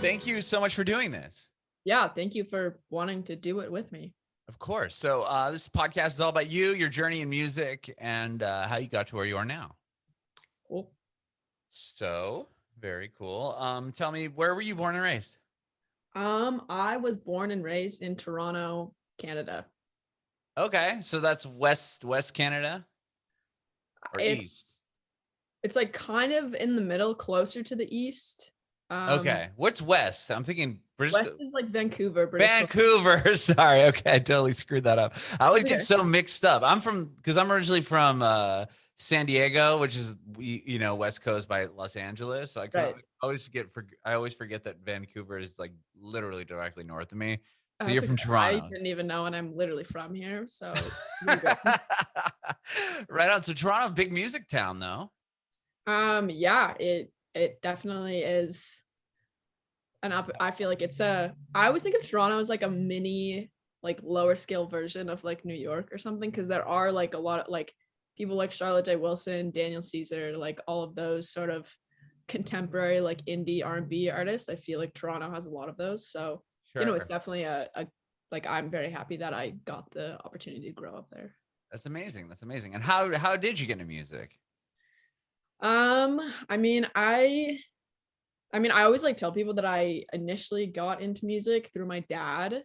thank you so much for doing this. Yeah, thank you for wanting to do it with me. Of course. So this podcast is all about you, your journey in music, and how you got to where you are now. Cool. So very cool. Tell me, where were you born and raised? I was born and raised in Toronto, Canada. Okay, so that's West Canada or East? It's like kind of in the middle, closer to the east. Okay, what's West? I'm thinking British. West is like Vancouver, British Vancouver. Sorry. Okay, I totally screwed that up. I always Okay. get so mixed up. Because I'm originally from San Diego, which is West Coast by Los Angeles. So I always forget that Vancouver is like literally directly north of me. So you're from Toronto. I didn't even know, and I'm literally from here. So right on. So Toronto, big music town, though. Yeah, it definitely is. And I feel like I always think of Toronto as like a mini, like lower scale version of like New York or something, because there are like a lot of like people like Charlotte J. Wilson, Daniel Caesar, like all of those sort of contemporary like indie R&B artists. I feel like Toronto has a lot of those. So sure. It's definitely a like I'm very happy that I got the opportunity to grow up there. That's amazing. And how did you get into music? I always like tell people that I initially got into music through my dad,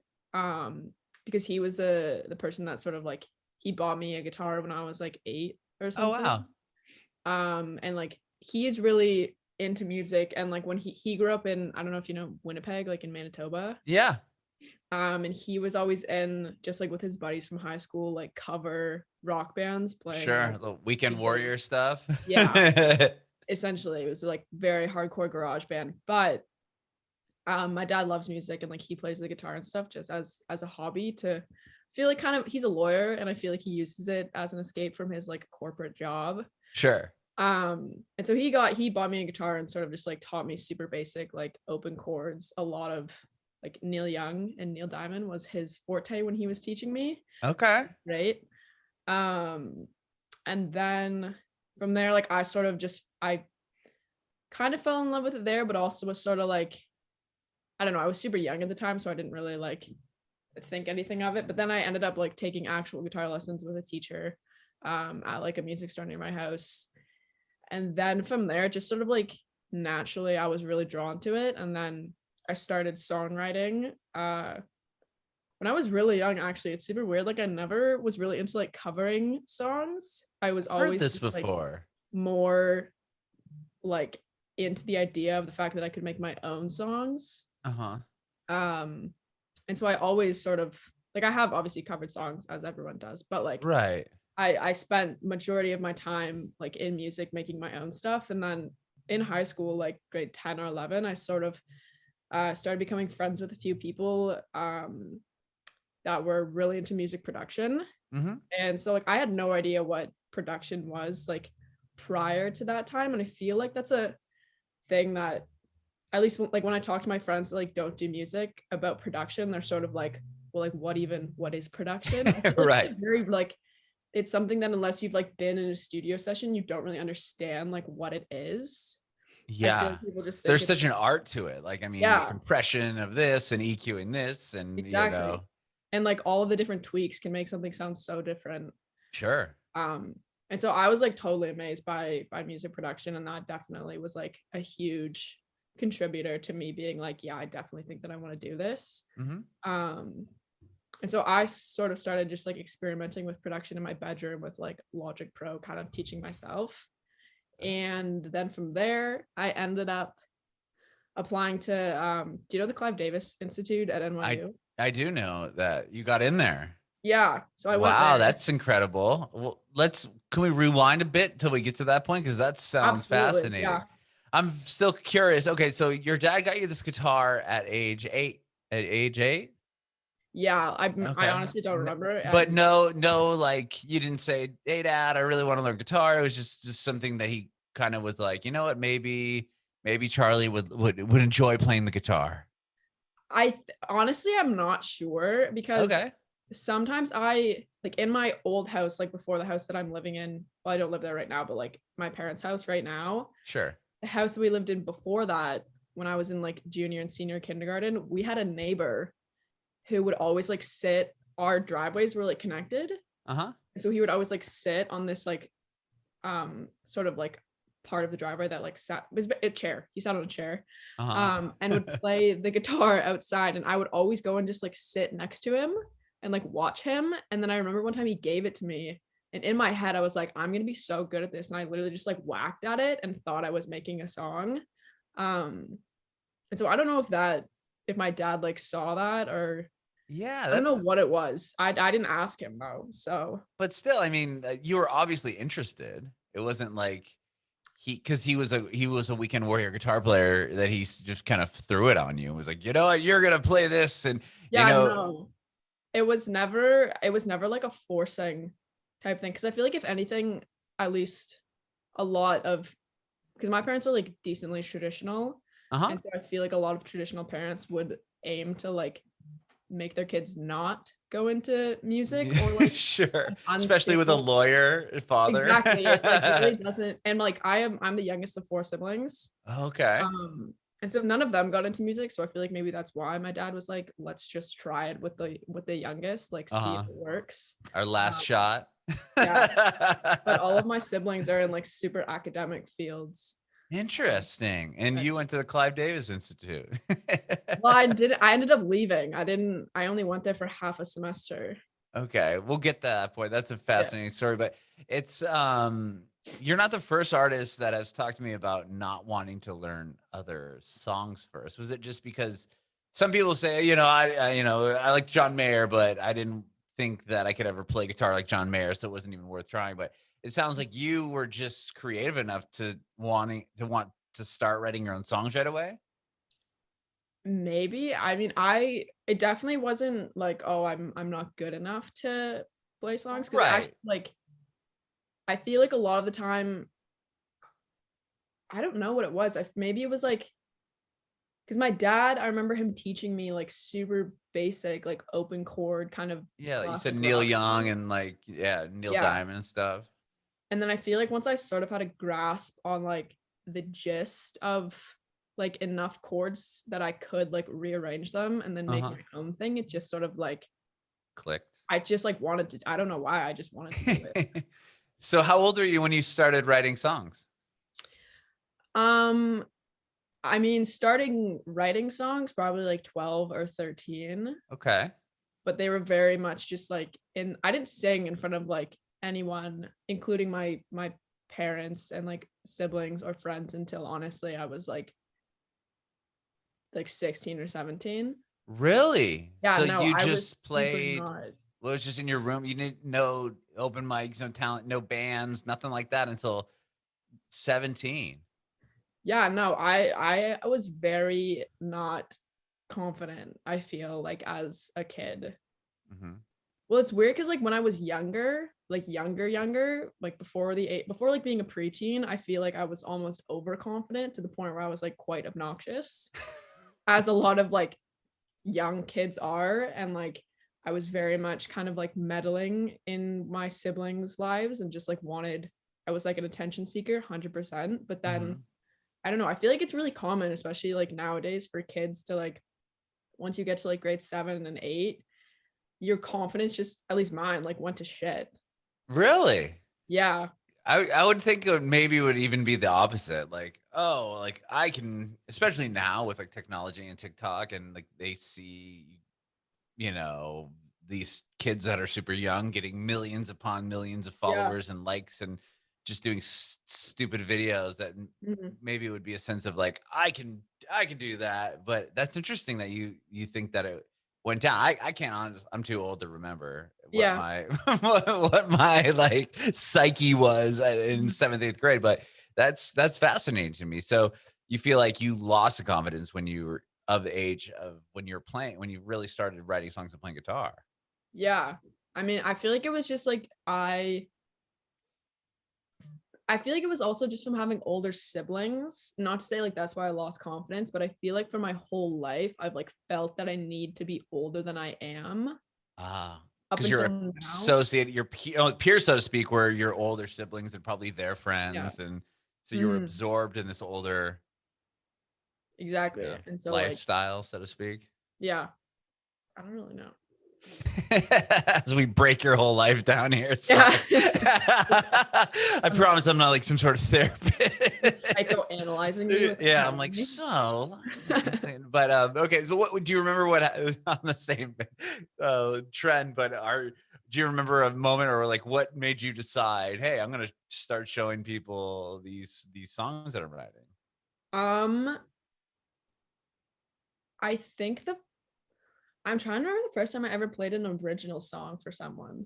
because he was the person that sort of like, he bought me a guitar when I was like 8 or something. Oh wow. And like he's really into music, and like when he grew up in, I don't know if you know Winnipeg, like in Manitoba. Yeah. And he was always in, just like with his buddies from high school, like cover rock bands playing. Sure, like, the Weekend Warrior stuff. Yeah. Essentially it was like very hardcore garage band, but my dad loves music, and like he plays the guitar and stuff just as a hobby, to feel like kind of, he's a lawyer, and I feel like he uses it as an escape from his like corporate job. Sure. And so he bought me a guitar and sort of just like taught me super basic like open chords. A lot of like Neil Young and Neil Diamond was his forte when he was teaching me. Okay. Right. And then from there, like I kind of fell in love with it there, but also was sort of like, I don't know, I was super young at the time, so I didn't really like think anything of it. But then I ended up like taking actual guitar lessons with a teacher at like a music store near my house. And then from there, just sort of like naturally, I was really drawn to it. And then I started songwriting when I was really young. Actually, it's super weird. Like I never was really into like covering songs. I was always heard this before. Like, more like into the idea of the fact that I could make my own songs. And so I always sort of like, I have obviously covered songs as everyone does, but like right. I spent majority of my time like in music making my own stuff. And then in high school, like grade 10 or 11, I sort of started becoming friends with a few people that were really into music production. And so like I had no idea what production was like prior to that time, and I feel like that's a thing that, at least like when I talk to my friends that like don't do music about production, they're sort of like, well, like what is production? Right. It's very like, it's something that unless you've like been in a studio session, you don't really understand like what it is. Yeah, people just there's such an art to it. Like, I mean, the compression of this and EQing this, and exactly. And like all of the different tweaks can make something sound so different. Sure. And so I was like totally amazed by music production, and that definitely was like a huge contributor to me being like, yeah, I definitely think that I want to do this. And so I sort of started just like experimenting with production in my bedroom with like Logic Pro, kind of teaching myself. And then from there, I ended up applying to, do you know the Clive Davis Institute at NYU? I do know that you got in there. Yeah. So I went there. Wow, that's incredible. Well, can we rewind a bit till we get to that point? Because that sounds fascinating. Yeah. I'm still curious. Okay, so your dad got you this guitar at age 8? Yeah, I honestly don't remember. But no, like you didn't say, "Hey, Dad, I really want to learn guitar." It was just something that he kind of was like, you know what, maybe Charlie would enjoy playing the guitar. Honestly, I'm not sure, because sometimes I like in my old house, like before the house that I'm living in. Well, I don't live there right now, but like my parents' house right now. Sure. The house we lived in before that, when I was in like junior and senior kindergarten, we had a neighbor who would always like sit, our driveways were like connected. Uh-huh. And so he would always like sit on this like sort of like part of the driveway that like sat, it was a chair. He sat on a chair. Uh-huh. And would play the guitar outside, and I would always go and just like sit next to him and like watch him. And then I remember one time he gave it to me, and in my head I was like, I'm gonna be so good at this, and I literally just like whacked at it and thought I was making a song. And so I don't know if my dad like saw that, or Yeah, I don't know that's, what it was. I didn't ask him though. So but still, I mean, you were obviously interested. It wasn't like because he was a weekend warrior guitar player that he just kind of threw it on you and was like, you know what, you're gonna play this, and yeah, no. It was never like a forcing type thing, because I feel like if anything, at least a lot of, because my parents are like decently traditional, and so I feel like a lot of traditional parents would aim to like make their kids not go into music, or like sure, especially with a lawyer father. Exactly, it like really doesn't. And like I'm the youngest of 4 siblings, Okay. and so none of them got into music, so I feel like maybe that's why my dad was like, let's just try it with the youngest, like see if it works. Our last shot. Yeah, but all of my siblings are in like super academic fields. Interesting. And you went to the Clive Davis Institute. Well, I ended up leaving. I only went there for half a semester. Okay, we'll get to that point. That's a fascinating story, but it's you're not the first artist that has talked to me about not wanting to learn other songs first. Was it just because some people say, I like John Mayer, but I didn't think that I could ever play guitar like John Mayer, so it wasn't even worth trying. But it sounds like you were just creative enough to want to start writing your own songs right away. Maybe. I mean, it definitely wasn't like, oh, I'm not good enough to play songs, because Right. I feel like a lot of the time, I don't know what it was. Maybe it was like, because my dad, I remember him teaching me like super basic, like open chord kind of Yeah, like you said classic Neil rock Young stuff. and like Neil Yeah. Diamond and stuff. And then I feel like once I sort of had a grasp on like the gist of like enough chords that I could like rearrange them and then make my own thing, it just sort of like Clicked. I just like wanted to, I don't know why, I just wanted to do it. So how old were you when you started writing songs? I mean, starting writing songs probably like 12 or 13, Okay. but they were very much just like I didn't sing in front of like anyone, including my parents and like siblings or friends, until honestly I was like 16 or 17. Really? Yeah, So no, you I was just super played, not. well, it was just in your room. You didn't know open mics, no talent, no bands, nothing like that until 17. Yeah, no, I was very not confident, I feel like, as a kid. Mm-hmm. Well, it's weird because like when I was younger, like younger, like before like being a preteen, I feel like I was almost overconfident to the point where I was like quite obnoxious, as a lot of like young kids are. And like I was very much kind of like meddling in my siblings' lives and just like I was like an attention seeker 100%. But then I don't know, I feel like it's really common, especially like nowadays, for kids to like, once you get to like grade 7 and 8, your confidence, just at least mine, like went to shit. Really? Yeah. I would think maybe it would even be the opposite. Like, oh, like I can, especially now with like technology and TikTok, and like they see, these kids that are super young getting millions upon millions of Yeah. followers and likes and just doing stupid videos that Mhm. maybe it would be a sense of like I can do that. But that's interesting that you think that it went down. I can't I'm too old to remember what Yeah. my what my like psyche was in Mhm. 7th 8th grade, but that's fascinating to me. So you feel like you lost the confidence when you were of the age of when you really started writing songs and playing guitar. Yeah. I mean, I feel like it was just like I feel like it was also just from having older siblings. Not to say like that's why I lost confidence, but I feel like for my whole life, I've like felt that I need to be older than I am Ah, up because you're until now. associated, your peers, so to speak, were your older siblings and probably their Yeah. friends, and so you were Mhm. absorbed in this older. exactly. Yeah. And so like, Lifestyle, so to speak. yeah, I don't really know. As we break your whole life down here. Yeah. Sorry. I promise I'm not like some sort of therapist. Psychoanalyzing me with Yeah, I'm like, so, but okay. So what would you remember what was on the same trend, but do you remember a moment or like what made you decide, hey, I'm gonna start showing people these songs that I'm writing? Um, I think I'm trying to remember the first time I ever played an original song for someone.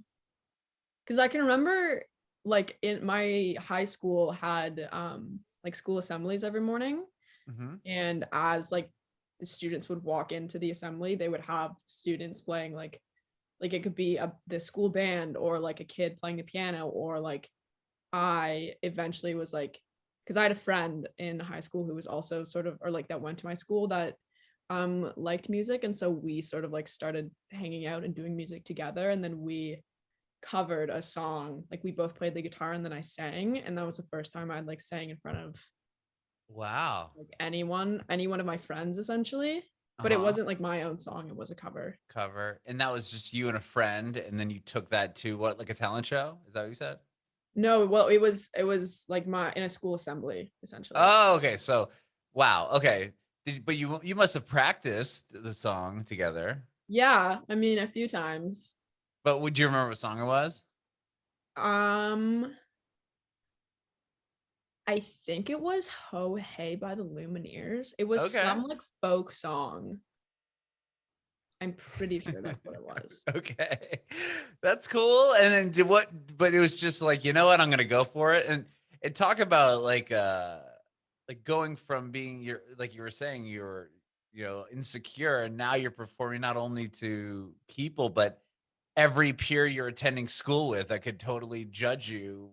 Because I can remember like in my high school had like school assemblies every morning. Mm-hmm. And as like the students would walk into the assembly, they would have students playing like it could be the school band or like a kid playing the piano, or like I eventually was like, because I had a friend in high school who was also sort of, or like that went to my school that liked music, and so we sort of like started hanging out and doing music together, and then we covered a song, like we both played the guitar and then I sang, and that was the first time I'd like sang in front of Wow. like any one of my friends essentially, but it Uh-huh. wasn't like my own song, it was a cover. Cover. And that was just you and a friend, and then you took that to what, like a talent show? Is that what you said? No, well it was like my in a school assembly essentially. Oh, okay. So, wow. Okay. But you must have practiced the song together. Yeah, I mean a few times. But would you remember what song it was? um I think it was Ho Hey by the Lumineers. It was Okay. some like folk song. I'm pretty sure that's what it was. Okay. That's cool. And then did what, but it was just like, you know what, I'm gonna go for it. And talk about like going from being your, like you were saying, you're, insecure, and now you're performing not only to people, but every peer you're attending school with that could totally judge you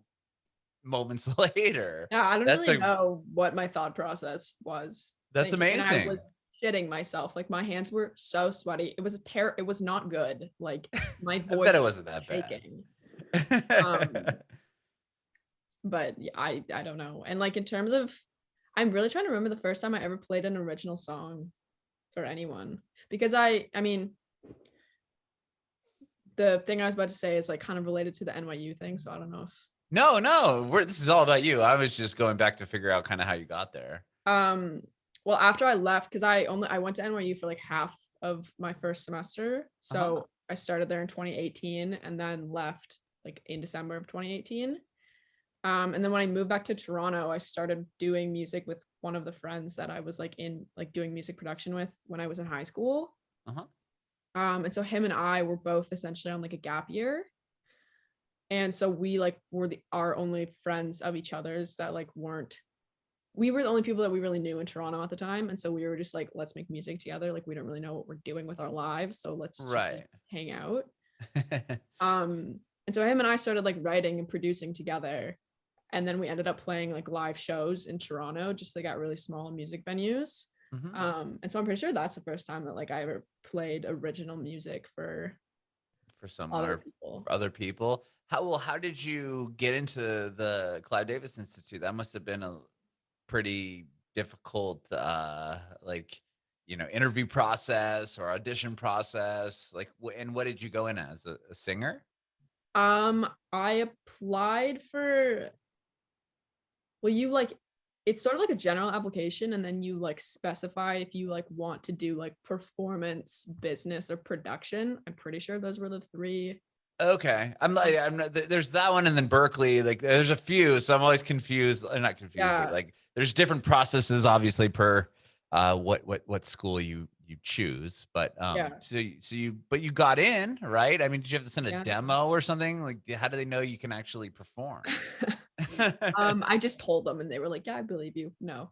moments later. Yeah, I don't That's really a know what my thought process was that's thinking, and I was amazing. shitting myself. Like my hands were so sweaty. It was not good. Like my I bet voice it was wasn't that bad. shaking. Um, but yeah, I don't know. And like in terms of, I'm really trying to remember the first time I ever played an original song for anyone, because I mean the thing I was about to say is like kind of related to the NYU thing, so I don't know if No, this is all about you. I was just going back to figure out kind of how you got there. well after I left, because I went to NYU for like half of my first semester, Uh-huh. so I started there in 2018 and then left like in December of 2018. And then when I moved back to Toronto, I started doing music with one of the friends that I was like in like doing music production with when I was in high school. Uh-huh. And so him and I were both essentially on like a gap year, and so we like were our only friends of each other's that like weren't, we were the only people that we really knew in Toronto at the time, and so we were just like, let's make music together, like we don't really know what we're doing with our lives, so let's just like Right. hang out. And so him and I started like writing and producing together, and then we ended up playing like live shows in Toronto, just like at really small music venues. Mhm. And so I'm pretty sure that's the first time that like I ever played original music for For some other other people. for other people. How did you get into the Clive Davis Institute? That must have been a pretty difficult like, interview process or audition process. Like and what did you go in as, a singer? I applied for, well, you like, it's sort of like a general application, and then you like specify if you like want to do like performance, business, or production. I'm pretty sure those were the three. Okay. I'm not, there's that one, and then Berkeley, like there's a few, so I'm always confused, not confused, but Yeah, like there's different processes obviously per what school you choose. But yeah, but you got in, right? I mean, did you have to send a yeah. demo or something? Like how do they know you can actually perform? I just told them and they were like, yeah, I believe you. No.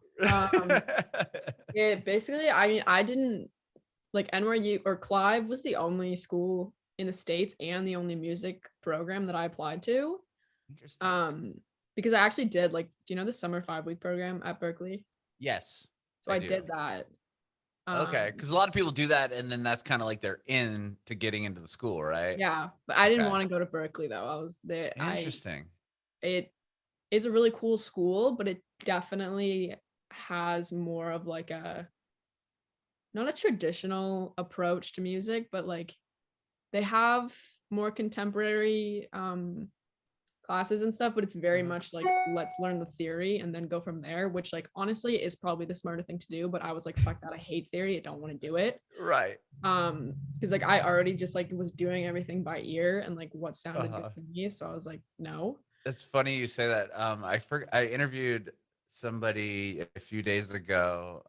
It basically, I mean, I didn't like NYU or Clive was the only school in the States and the only music program that I applied to. Interesting. Um, because I actually did like, do you know the summer 5-week program at Berkeley? Yes, So I I do. did that. Okay, Um, because a lot of people do that, and then that's kind of like they're in to getting into the school, right? yeah, but I didn't Okay. want to go to Berkeley though. I was there. Interesting. It is a really cool school, but it definitely has more of like a not a traditional approach to music, but like they have more contemporary classes and stuff, but it's very much like, let's learn the theory and then go from there, which like honestly is probably the smarter thing to do. But I was like, fuck that, I hate theory, I don't want to do it. Right. Because like I already just like was doing everything by ear and like what sounded good to me. So I was like, no. It's funny you say that. I interviewed somebody a few days ago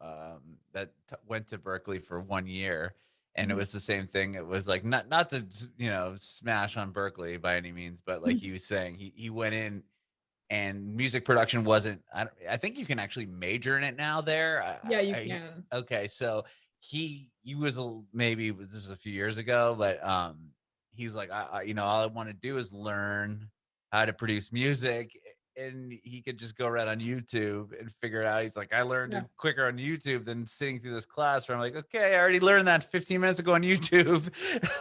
that went to Berkeley for 1 year, and it was the same thing. It was like not to smash on Berkeley by any means, but like he was saying, he went in and music production wasn't. I think you can actually major in it now there. Yeah, you can. Okay, so he was maybe this was a few years ago, but he's like, all I want to do is learn how to produce music, and he could just go right on YouTube and figure it out. He's like, I learned it quicker on YouTube than sitting through this class where I'm like, okay, I already learned that 15 minutes ago on YouTube.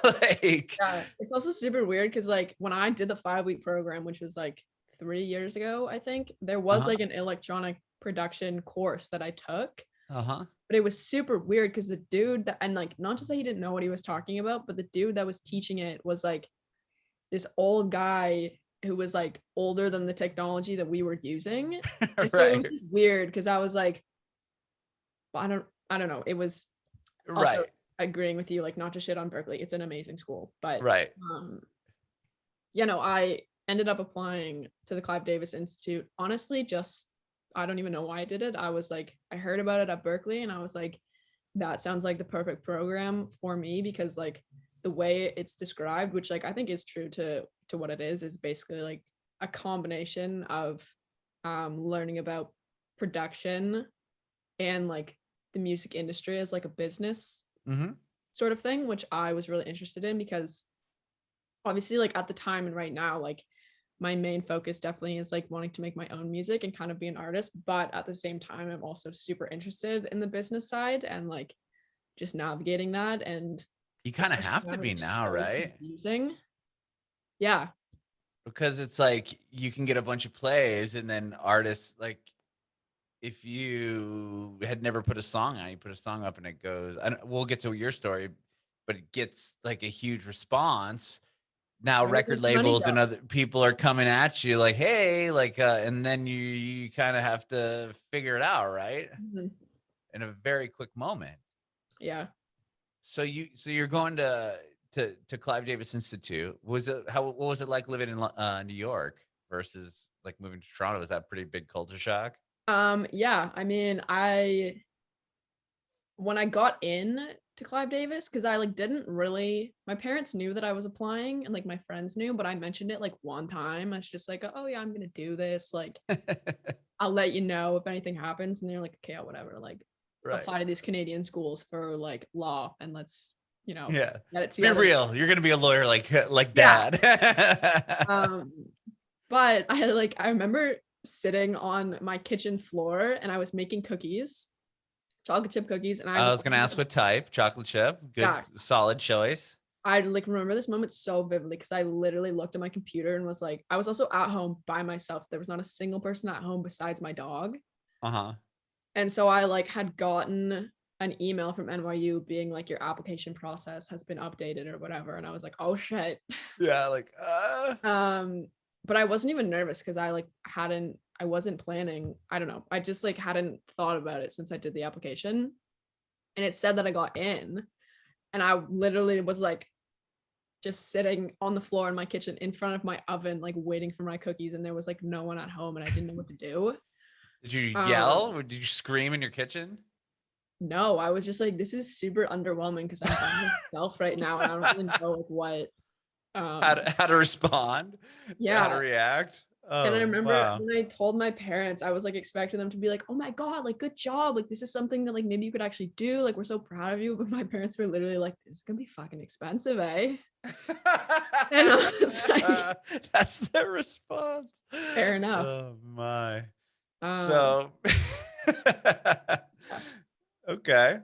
Like, yeah, it's also super weird because like when I did the 5-week program, which was like 3 years ago, I think there was like an electronic production course that I took. But it was super weird because the dude that, and like not just that he didn't know what he was talking about, but the dude that was teaching it was like this old guy who was like older than the technology that we were using. And so it was just weird because I was like, well, I don't know. It was also agreeing with you, like not to shit on Berkeley. It's an amazing school. But I ended up applying to the Clive Davis Institute. Honestly, just I don't even know why I did it. I was like, I heard about it at Berkeley and I was like, that sounds like the perfect program for me, because like the way it's described, which like I think is true to what it is basically like a combination of learning about production and like the music industry as like a business sort of thing, which I was really interested in because obviously like at the time and right now, like my main focus definitely is like wanting to make my own music and kind of be an artist, but at the same time I'm also super interested in the business side and like just navigating that. And you kind of have to be now, right? Confusing. Yeah, because it's like you can get a bunch of plays and then artists, like if you had never put a song on, you put a song up and it goes, we'll get to your story, but it gets like a huge response. Now record labels and other people are coming at you like, hey, like and then you kind of have to figure it out, right? In a very quick moment. Yeah. So you're going to Clive Davis Institute. What was it like living in New York versus like moving to Toronto? Was that pretty big culture shock? Yeah, I mean, when I got in to Clive Davis, because I like didn't really, my parents knew that I was applying and like my friends knew, but I mentioned it like one time. I was just like, oh yeah, I'm gonna do this, like I'll let you know if anything happens. And they're like, okay, whatever, like apply to these Canadian schools for like law and let's get it together. Be real, you're gonna be a lawyer like dad. But I remember sitting on my kitchen floor and I was making cookies, chocolate chip cookies, and I was gonna ask what type. Chocolate chip, good, solid choice. I like remember this moment so vividly because I literally looked at my computer and was like, I was also at home by myself. There was not a single person at home besides my dog. And so I like had gotten an email from NYU being like, your application process has been updated or whatever. And I was like, oh shit. Yeah, like but I wasn't even nervous because I wasn't planning. I don't know. I just like hadn't thought about it since I did the application. And it said that I got in. And I literally was like just sitting on the floor in my kitchen in front of my oven, like waiting for my cookies. And there was like no one at home and I didn't know what to do. Did you yell or did you scream in your kitchen? No, I was just like, this is super underwhelming because I'm by myself right now and I don't really know like what how to respond, how to react. And I remember when I told my parents, I was like expecting them to be like, oh my god, like good job, like this is something that like maybe you could actually do, like we're so proud of you. But my parents were literally like, this is gonna be fucking expensive, eh? And I was like, that's their response. Fair enough. Oh my. So okay,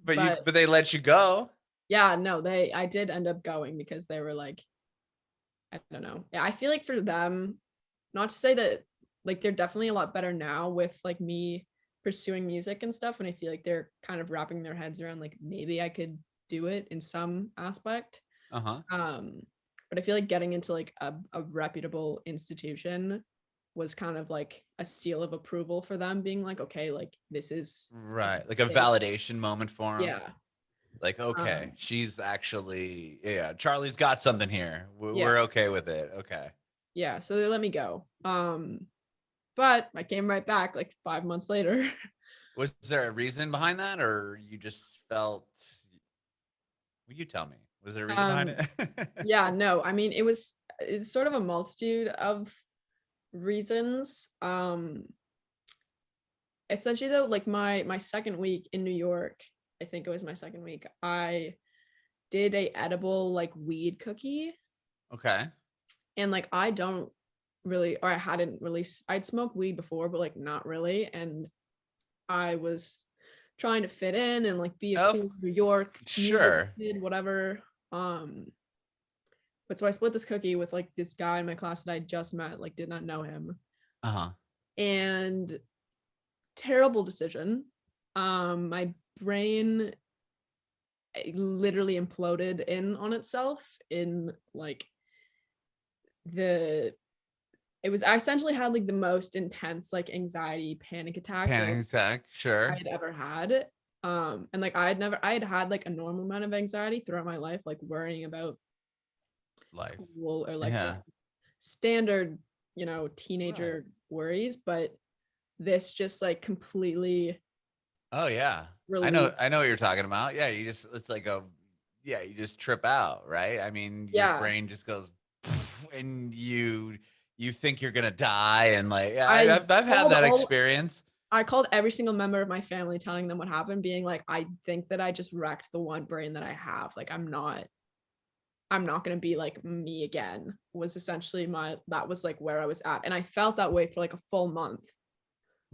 but they let you go. Yeah, no, I did end up going because they were like, I don't know. Yeah, I feel like for them, not to say that like they're definitely a lot better now with like me pursuing music and stuff, and I feel like they're kind of wrapping their heads around like maybe I could do it in some aspect. But I feel like getting into like a reputable institution was kind of like a seal of approval for them, being like, okay, like this is Right. Like a safe. validation moment for him. Yeah. Like, okay, Um, she's actually, yeah, Charlie's got something here. yeah. We're okay with it. Okay. Yeah. So they let me go. But I came right back like 5 months later. Was there a reason behind that, or you just felt, well, you tell me, was there a reason behind um, it? yeah, no, I mean it's sort of a multitude of reasons. Essentially though, like my second week in New York, I think it was my second week, I did a edible like weed cookie. Okay. And like I don't really, or I hadn't really, I'd smoked weed before, but like not really. And I was trying to fit in and like be a Of cool New York music sure. kid, whatever. But so I split this cookie with like this guy in my class that I just met, like did not know him. Uh-huh. And terrible decision. My brain literally imploded in on itself in like the it was I essentially had like the most intense like anxiety panic attack that Panic attack, sure. I'd ever had. And like I had had like a normal amount of anxiety throughout my life, like worrying about Life. school or like Yeah. standard, Right. teenager worries, but this just like completely Oh yeah. relieved. I know what you're talking about. Yeah, you just it's like a yeah, you just trip out, right? I mean, your Yeah. brain just goes and you think you're gonna die and like yeah, I I've had called that all experience. I called every single member of my family telling them what happened, being like, I think that I just wrecked the one brain that I have. Like I'm not going to be like me again, was essentially that was like where I was at. And I felt that way for like a full month.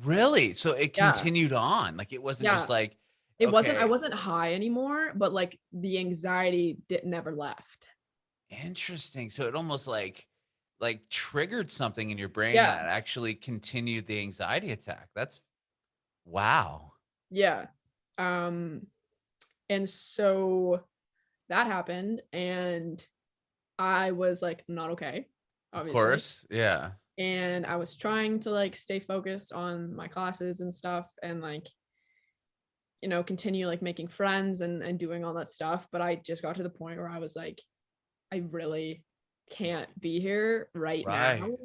Really? So it Yeah. continued on. Like it wasn't just Yeah. like I okay, wasn't high anymore, but like the anxiety never left. interesting. So it almost like triggered something in your brain Yeah. that actually continued the anxiety attack. That's wow. Yeah. Um, and so that happened and I was like not okay, Of obviously. course. Yeah. And I was trying to like stay focused on my classes and stuff and like continue like making friends and doing all that stuff, but I just got to the point where I was like I really can't be here right now.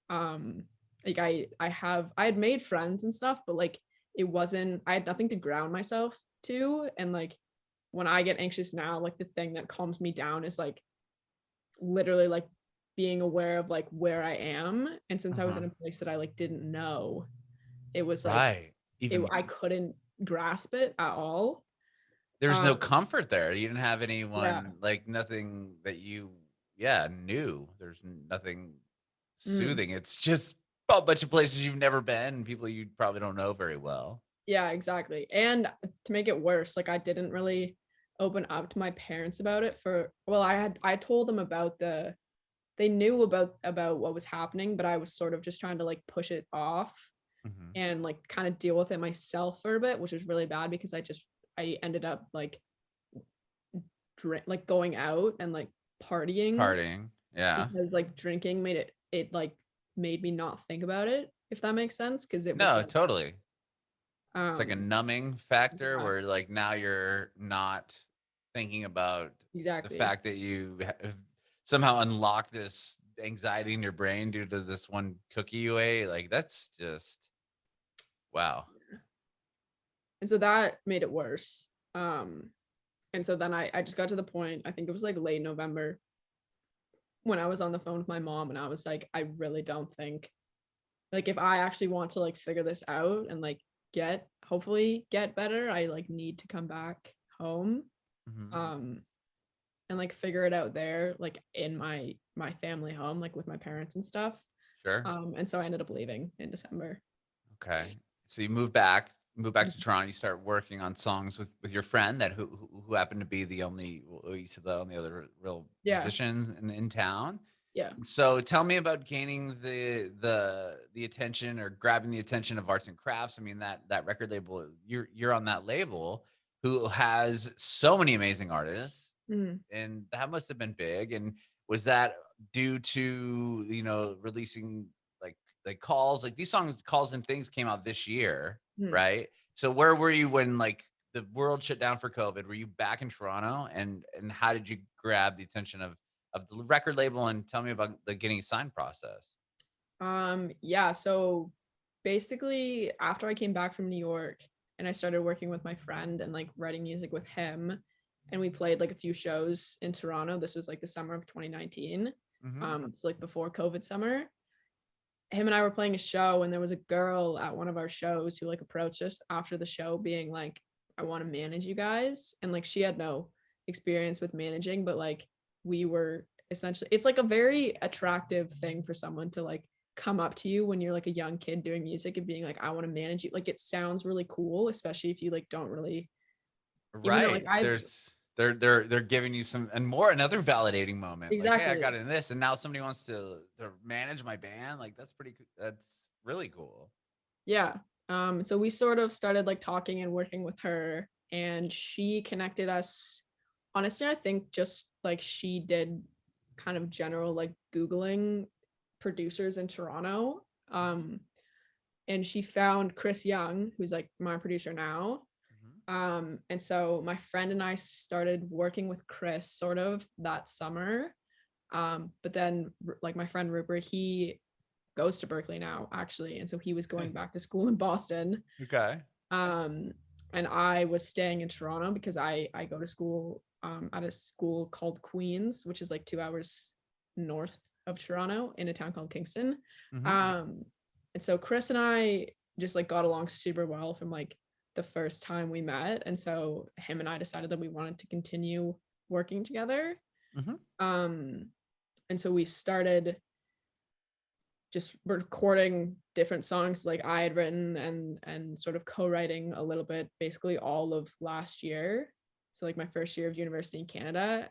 Right. Like I had made friends and stuff, but like I had nothing to ground myself to. And like when I get anxious now, like the thing that calms me down is like literally like being aware of like where I am. And since I was Uh-huh. in a place that I like didn't know, it was like Right. Even I couldn't grasp it at all. there's Um, no comfort there. You didn't have yeah. anyone like nothing that you yeah, knew. There's nothing Mhm. soothing. It's just a bunch of places you've never been and people you probably don't know very well. Yeah, exactly. And to make it worse, like I didn't really open up to my parents about it I told them about they knew about what was happening, but I was sort of just trying to like push it off Mhm. and like kind of deal with it myself for a bit, which was really bad because I ended up like like going out and like partying Partying. Yeah. because like drinking it like made me not think about it, if that makes sense, because it was No, like totally. It's like a um numbing factor yeah, where like now you're not thinking about the exactly. fact that you have somehow unlocked this anxiety in your brain due to this one cookie you ate. Like that's just wow. And so that made it worse. And so then I just got to the point, I think it was like late November, when I was on the phone with my mom and I was like, I really don't think like if I actually want to like figure this out and like hopefully get better, I like need to come back home. Mhm. Um and like figure it out there, like in my family home, like with my parents and stuff. Sure. And so I ended up leaving in December. Okay. So you move back to Toronto. You start working on songs with your friend that who happened to be the only well, you said the only other real Yeah. musicians in town. Yeah. So tell me about gaining the attention or grabbing the attention of arts and crafts. I mean, that record label, you're on that label who has so many amazing artists, Mhm. and that must have been big. And was that due to, releasing like calls, like these songs, calls and things came out this year, Mhm. right? So where were you when like the world shut down for COVID? Were you back in Toronto, and how did you grab the attention of the record label, and tell me about the getting signed process? Yeah, so basically after I came back from New York and I started working with my friend and like writing music with him, and we played like a few shows in Toronto. This was like the summer of 2019. Mhm. It's like before COVID summer. Him and I were playing a show, and there was a girl at one of our shows who like approached us after the show being like, I want to manage you guys. And like she had no experience with managing, but like we were essentially, it's like a very attractive thing for someone to like come up to you when you're like a young kid doing music and being like, I want to manage you. Like it sounds really cool, especially if you like don't really, even though like Right. I They're giving you some, and more, another validating moment. Like, hey, I got exactly. in this, and now somebody wants to manage my band. Like that's pretty that's really cool. Yeah. So we sort of started like talking and working with her, and she connected us. Honestly, I think just like she did kind of general like Googling producers in Toronto. And she found Chris Young, who's like my producer now. Mhm. And so my friend and I started working with Chris sort of that summer. But then like my friend Rupert, he goes to Berkeley now, actually. And so he was going back to school in Boston. Okay. Um, and I was staying in Toronto because I go to school at a school called Queens, which is like 2 hours north of Toronto in a town called Kingston. Mhm. And so Chris and I just like got along super well from like the first time we met. And so him and I decided that we wanted to continue working together. Mhm. Um, and so we started just recording different songs like I had written and sort of co-writing a little bit basically all of last year. So like my first year of university in Canada.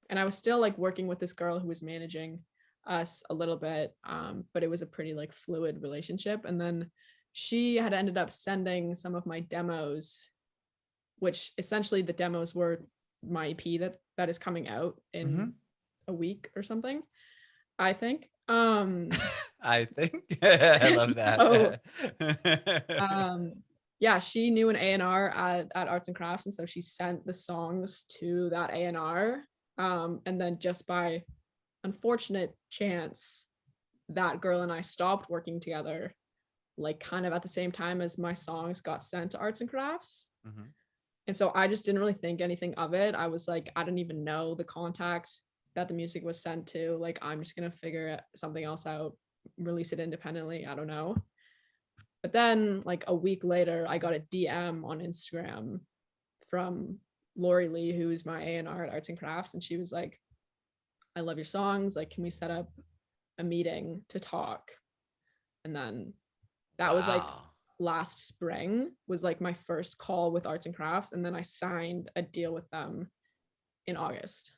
And I was still like working with this girl who was managing us a little bit. But it was a pretty like fluid relationship. And then she had ended up sending some of my demos, which essentially the demos were my EP that is coming out in Mhm. a week or something, I think. I think I love So that. um yeah, she knew an A&R at Arts and Crafts, and so she sent the songs to that A&R. And then just by unfortunate chance, that girl and I stopped working together, like kind of at the same time as my songs got sent to Arts and Crafts. Mhm. And so I just didn't really think anything of it. I was like, I didn't even know the contact that the music was sent to. Like, I'm just gonna figure something else out, release it independently. I don't know. But then, like a week later, I got a DM on Instagram from Lori Lee, who's my A&R at Arts and Crafts, and she was like, "I love your songs. Like, can we set up a meeting to talk?" And then that was like Wow. last spring was like my first call with Arts and Crafts, and then I signed a deal with them in August,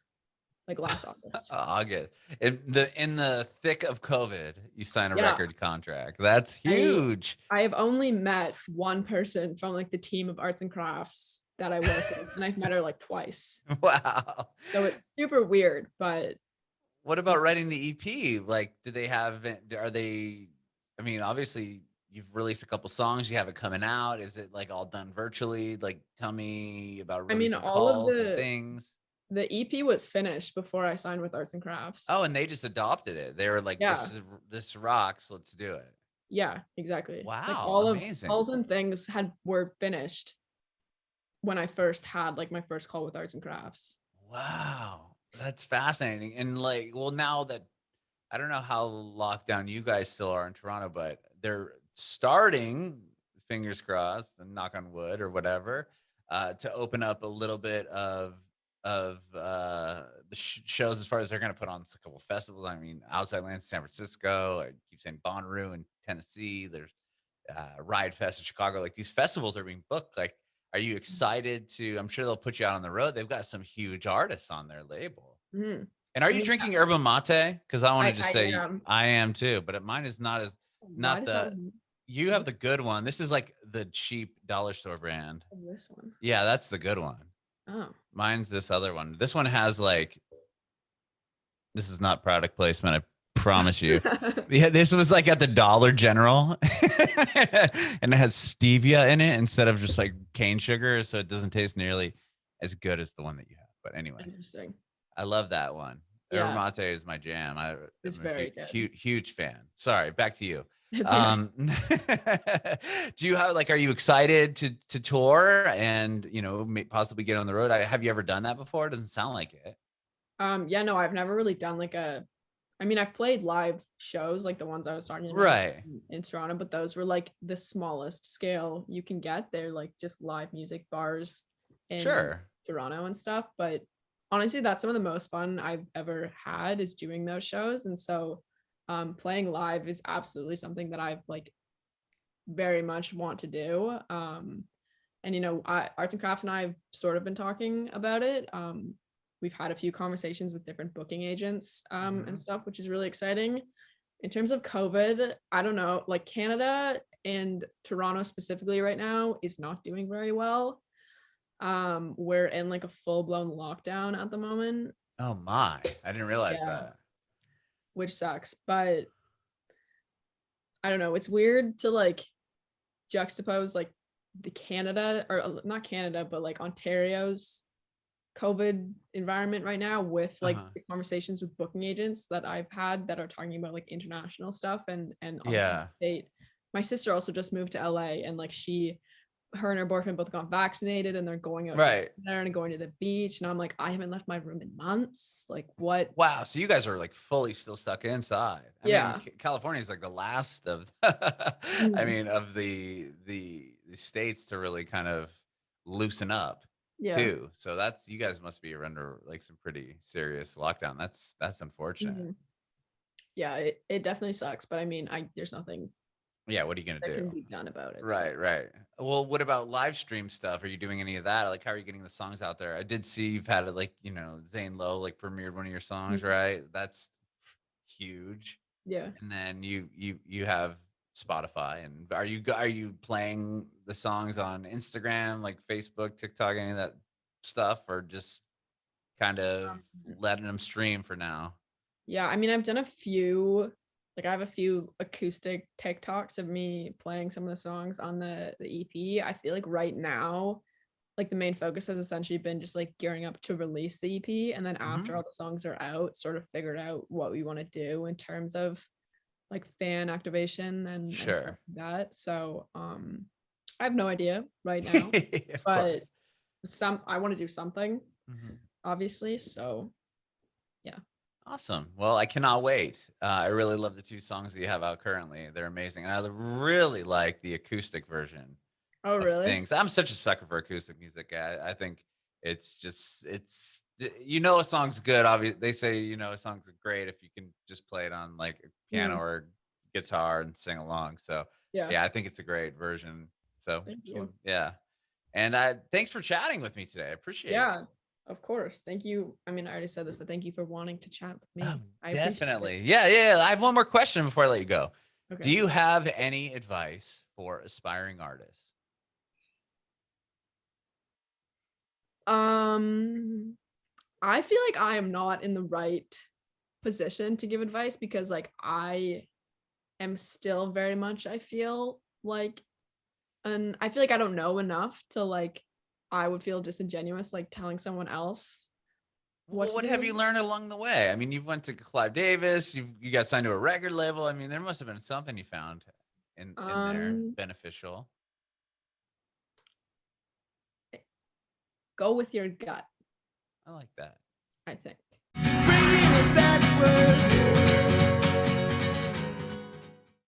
like last August. August. In the thick of COVID, you sign a Yeah, record contract. That's I huge. I have only met one person from like the team of Arts and Crafts that I work with, and I've met her like twice. Wow. So it's super weird, but What you about writing the EP? Like, do they have are they, I mean, obviously you've released a couple songs, you have it coming out. Is it like all done virtually? Like, tell me about I mean, releasing all of calls and things. the EP was finished before I signed with Arts and Oh, Crafts. and they just adopted it. They were like, Yeah, this rocks, let's do it. yeah, exactly. Like Wow, all amazing. of them things were finished when I first had like my first call with Arts and Crafts. Wow. That's fascinating. And like, well, now that I don't know how locked down you guys still are in Toronto, but they're starting, fingers crossed, and knock on wood or whatever, to open up a little bit of the shows, as far as they're going to put on a couple festivals. I mean, Outside Lands, San Francisco. I keep saying Bonnaroo in Tennessee. There's Ride Fest in Chicago. Like these festivals are being booked. Like, are you excited to? I'm sure they'll put you out on the road. They've got some huge artists on their label. Mhm. And are you drinking yerba mate? Because I want to just say am. I am too, but mine is not you have the good one. This is like the cheap dollar store brand. This one. Yeah, that's the good one. Oh. Mine's this other one. This one has like, this is not product placement, I promise you. Yeah, this was like at the Dollar General and it has stevia in it instead of just like cane sugar, so it doesn't taste nearly as good as the one that you have. But anyway, interesting. I love that one. Yeah. Yerba mate is my jam. It's very good. Huge fan. Sorry, back to you. Do you have like, are you excited to tour and, you know, possibly get on the road? Have you ever done that before? It doesn't sound like it. Yeah, no, I've never really done like I've played live shows like the ones I was talking about right in Toronto, but those were like the smallest scale you can get. They're like just live music bars in Toronto and stuff. But honestly, that's some of the most fun I've ever had is doing those shows. And so playing live is absolutely something that I've like very much want to do. And you know, Arts and Crafts and I have sort of been talking about it. We've had a few conversations with different booking agents and stuff, which is really exciting. In terms of COVID, I don't know, like Canada and Toronto specifically right now is not doing very well. We're in like a full-blown lockdown at the moment. Oh my, I didn't realize that. Which sucks, but I don't know, it's weird to like juxtapose like the Canada, or not Canada, but like Ontario's COVID environment right now with like the conversations with booking agents that I've had that are talking about like international stuff and state. My sister also just moved to LA and like her and her boyfriend both got vaccinated and they're going out there and going to the beach, and I'm like, I haven't left my room in months. Like what? Wow, so you guys are like fully still stuck inside. I mean, California is like the last of I mean of the states to really kind of loosen up too. So that's, you guys must be under like some pretty serious lockdown. That's unfortunate. Yeah, it definitely sucks, but I mean, there's nothing what are you gonna do? Can be done about it. Right. Well, what about live stream stuff? Are you doing any of that? Like, how are you getting the songs out there? I did see you've had it, like, you know, Zane Lowe like premiered one of your songs, right? That's huge. Yeah. And then you have Spotify, and are you playing the songs on Instagram, like Facebook, TikTok, any of that stuff, or just kind of letting them stream for now? Yeah, I mean, I've done a few, like I have a few acoustic TikToks of me playing some of the songs on the EP. I feel like right now, like the main focus has essentially been just like gearing up to release the EP, and then after all the songs are out, sort of figured out what we want to do in terms of like fan activation and stuff like that. So I have no idea right now, but I want to do something, obviously. So yeah. Awesome. Well, I cannot wait. I really love the two songs that you have out currently. They're amazing. And I really like the acoustic version. Oh, really? Things. I'm such a sucker for acoustic music. I think it's you know, a song's good. Obviously, they say, you know, a song's great if you can just play it on like a piano or guitar and sing along. So yeah, I think it's a great version. So yeah. And thanks for chatting with me today. I appreciate it. Of course. Thank you. I mean, I already said this, but thank you for wanting to chat with me. Definitely. Yeah. I have one more question before I let you go. Okay. Do you have any advice for aspiring artists? I feel like I am not in the right position to give advice because like I am still very much, I feel like I don't know enough to like, I would feel disingenuous like telling someone else what have you learned along the way? I mean, you've went to Clive Davis, you got signed to a record label. I mean, there must have been something you found in there beneficial. Go with your gut. I like that. I think.